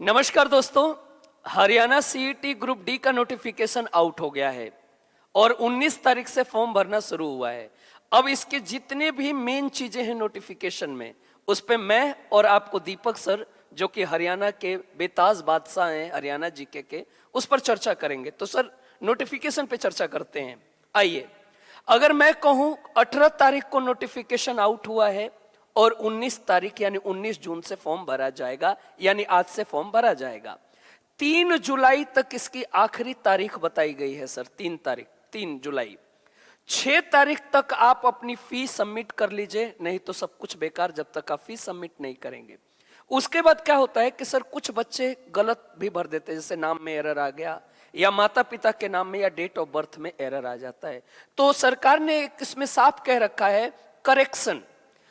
नमस्कार दोस्तों, Haryana CET group D का नोटिफिकेशन आउट हो गया है और 19 तारीख से फॉर्म भरना शुरू हुआ है। अब इसके जितने भी मेन चीजें हैं नोटिफिकेशन में, उस पे मैं और आपको दीपक सर, जो कि हरियाणा के बेताज बादशाह हैं हरियाणा जीके के, उस पर चर्चा करेंगे। तो सर, नोटिफिकेशन पे चर्चा करते हैं। आइए, अगर मैं कहूं 18 तारीख को नोटिफिकेशन आउट हुआ है और 19 तारीख यानी 19 जून से फॉर्म भरा जाएगा, यानी आज से फॉर्म भरा जाएगा। 3 जुलाई तक इसकी आखिरी तारीख बताई गई है सर, 3 जुलाई। 6 तारीख तक आप अपनी फीस सबमिट कर लीजिए, नहीं तो सब कुछ बेकार जब तक आप फीस सबमिट नहीं करेंगे। उसके बाद क्या होता है कि सर कुछ बच्चे गलत भी भर देते हैं, जैसे नाम में एरर आ गया या माता पिता के नाम में या डेट ऑफ बर्थ में एरर आ जाता है। तो सरकार ने इसमें साफ कह रखा है, करेक्शन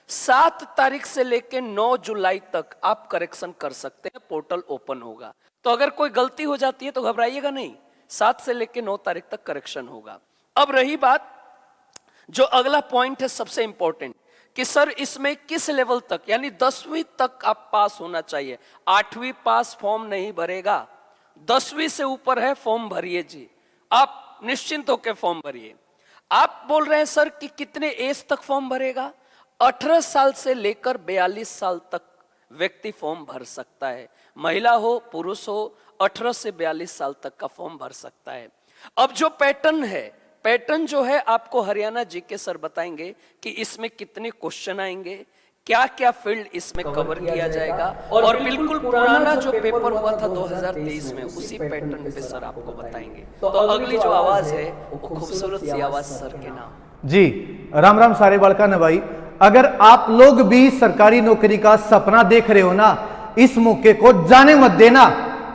7 तारीख से लेकर 9 जुलाई तक आप करेक्शन कर सकते हैं, पोर्टल ओपन होगा। तो अगर कोई गलती हो जाती है तो घबराइएगा नहीं, 7 से लेकर 9 तारीख तक करेक्शन होगा। अब रही बात, जो अगला पॉइंट है सबसे इंपॉर्टेंट, कि सर इसमें किस लेवल तक, यानी 10वीं तक आप पास होना चाहिए। 8वीं पास फॉर्म नहीं भरेगा, 10वीं से ऊपर है फॉर्म भरिए जी, आप निश्चिंत होकर फॉर्म भरिए। आप बोल रहे हैं सर कि कितने एज तक फॉर्म भरेगा? 18 साल से लेकर 42 साल तक व्यक्ति फॉर्म भर सकता है, महिला हो पुरुष हो, 18 से 42 साल तक का फॉर्म भर सकता है। अब जो पैटर्न है, पैटर्न जो है आपको हरियाणा जीके सर बताएंगे कि इसमें कितने क्वेश्चन आएंगे, क्या क्या फील्ड इसमें कवर किया जाएगा, और बिल्कुल पुराना जो पेपर हुआ था 2023 में, उसी पैटर्न पे सर आपको बताएंगे। तो अगली जो आवाज है वो खूबसूरत सी आवाज सर के नाम। जी, राम राम सारे बालका न भाई। अगर आप लोग भी सरकारी नौकरी का सपना देख रहे हो ना, इस मौके को जाने मत देना,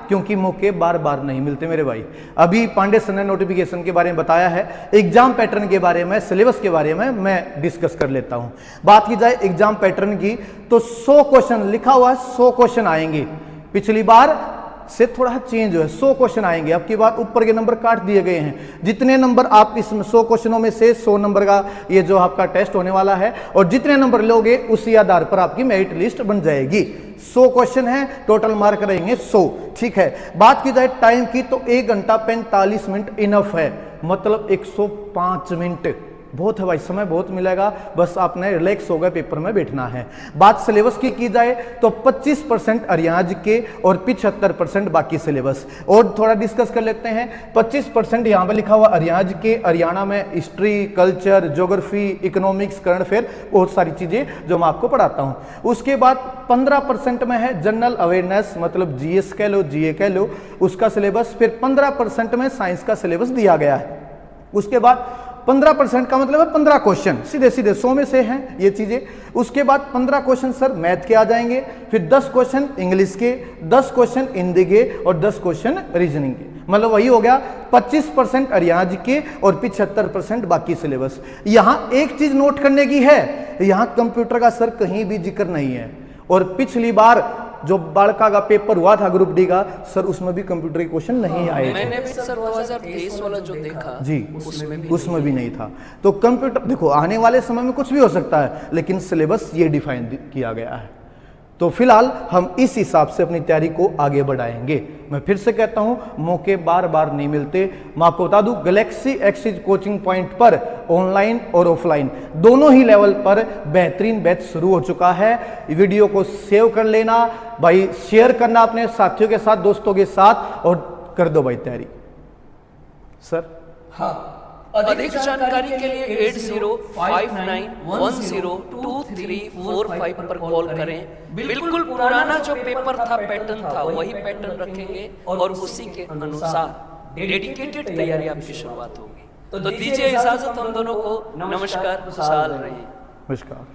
क्योंकि मौके बार बार नहीं मिलते मेरे भाई। अभी पांडे सर ने नोटिफिकेशन के बारे में बताया है, एग्जाम पैटर्न के बारे में, सिलेबस के बारे में मैं डिस्कस कर लेता हूं। बात की जाए एग्जाम पैटर्न की, तो 100 क्वेश्चन लिखा हुआ है, 100 क्वेश्चन आएंगे। पिछली बार से थोड़ा चेंज है, 100 क्वेश्चन आएंगे। अब की बार ऊपर के नंबर काट दिए गए हैं। जितने नंबर आप इसमें 100 क्वेश्चनों में से 100 नंबर का ये जो आपका टेस्ट होने वाला है, और जितने नंबर लोगे उसी आधार पर आपकी मेरिट लिस्ट बन जाएगी। 100 क्वेश्चन है, टोटल मार्क रहेंगे 100। ठीक है, बात की जाए टाइम की, तो 1 घंटा 45 मिनट इनफ है, मतलब 105 मिनट बहुत है भाई, समय बहुत मिलेगा। बस आपने रिलैक्स हो गए पेपर में बैठना है। बात सिलेबस की जाए तो 25% हरियाणा के और 75% बाकी सिलेबस। और थोड़ा डिस्कस कर लेते हैं। 25% यहाँ पे लिखा हुआ हरियाणा के, हरियाणा में history, culture, geography, economics, current affair, बहुत सारी चीजें जो मैं आपको पढ़ाता हूँ। उसके बाद 15% में है जनरल अवेयरनेस, मतलब जीएस कह लो, जीए कह लो, उसका सिलेबस। फिर 15% में साइंस का सिलेबस दिया गया है। उसके बाद 15% का मतलब है 15 क्वेश्चन, सीधे सीधे 100 में से हैं ये चीजें। उसके बाद 15 क्वेश्चन सर मैथ के आ जाएंगे, फिर 10 क्वेश्चन इंग्लिश के, 10 क्वेश्चन हिंदी के, और 10 क्वेश्चन रीजनिंग के। मतलब वही हो गया 25% हरियाणा के और 75% बाकी सिलेबस। यहां एक चीज नोट करने की है, यहां कंप्यूटर का सर कहीं भी जिक्र नहीं है। और पिछली बार जो बालका का पेपर हुआ था ग्रुप डी का सर, उसमें भी कंप्यूटर के क्वेश्चन नहीं आए थे। मैंने भी सर 2023 वाला जो देखा जी, उसमें भी नहीं था। तो कंप्यूटर देखो, आने वाले समय में कुछ भी हो सकता है, लेकिन सिलेबस ये डिफाइन किया गया है। तो फिलहाल हम इस हिसाब से अपनी तैयारी को आगे बढ़ाएंगे। मैं फिर से कहता हूं, मौके बार बार नहीं मिलते। मैं आपको बता दूं, गैलेक्सी एक्सिस कोचिंग पॉइंट पर ऑनलाइन और ऑफलाइन दोनों ही लेवल पर बेहतरीन बैच शुरू हो चुका है। वीडियो को सेव कर लेना भाई, शेयर करना अपने साथियों के साथ, दोस्तों के साथ, और कर दो भाई तैयारी। सर हाँ, अधिक जानकारी के लिए 8059102345 पर कॉल करें। बिल्कुल पुराना जो पेपर था, पैटर्न था, वही पैटर्न रखेंगे और उसी के अनुसार डेडिकेटेड तैयारी आपकी शुरुआत होगी। तो दीजिए इजाजत हम दोनों को। नमस्कार, खुशहाल रहिए। नमस्कार।